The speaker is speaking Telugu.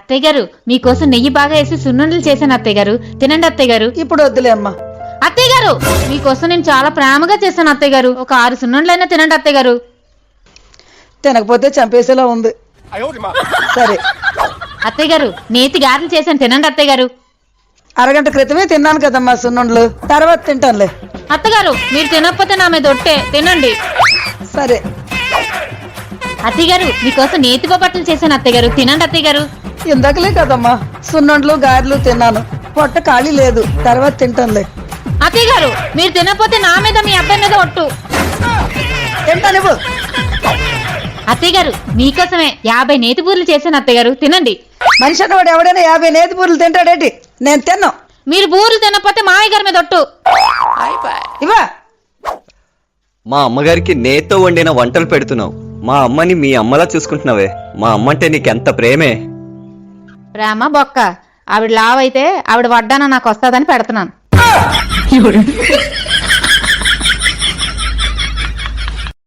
అత్తయ్య గారు మీకోసం నెయ్యి బాగా వేసి సున్నుండలు చేశాను అత్తయ్య గారు, తినండి అత్తయ్య గారు. ఇప్పుడు వద్దులే అమ్మా. అత్తయ్య గారు మీకోసం నేను చాలా ప్రేమగా చేశాను అత్తయ్య గారు, ఒక 6 సున్నుండలైనా తినండి అత్తయ్య గారు. తినకపోతే చంపేసేలా ఉంది. సరే అత్తయ్య గారు నేతి గారెలు చేశాను, తినండి అత్తయ్య గారు. అరగంట క్రితమే తిన్నాను కదమ్మా సున్నుండలు, తర్వాత తింటానులే. అత్తగారు మీరు తినకపోతే నా మీద ఒట్టే, తినండి. సరే అత్తయ్య గారు మీకోసం నేతి బొబ్బట్లు చేశాను అత్తయ్య గారు, తినండి అత్తయ్య గారు. ఇందాకలే కదమ్మా సున్నుండలు గారెలు తిన్నాను, పొట్ట ఖాళీ లేదు, తర్వాత తింటానులే. అత్తయ్య గారు మీరు తినకపోతే నా మీద మీ అబ్బాయి మీద ఒట్టు. తింటానివ్వు. అత్తయ్య గారు మీకోసమే 50 నేతి బూరెలు చేశాను అత్తయ్య గారు, తినండి. మనిషి అన్నవాడు ఎవడైనా 50 నేతి బూరెలు తింటాడేంటి? నేను తిన్నాం. మీరు బూరెలు తినకపోతే మావయ్య గారి మీద ఒట్టు. ఇవా మా అమ్మగారికి నేతో వండిన వంటలు పెడుతున్నావు. మా అమ్మని మీ అమ్మలా చూసుకుంటున్నావే. మా అమ్మ అంటే నీకెంత ప్రేమే. ప్రేమ బొక్క, ఆవిడ లావైతే ఆవిడ వడ్డాన నాకు వస్తుందని పెడుతున్నాను.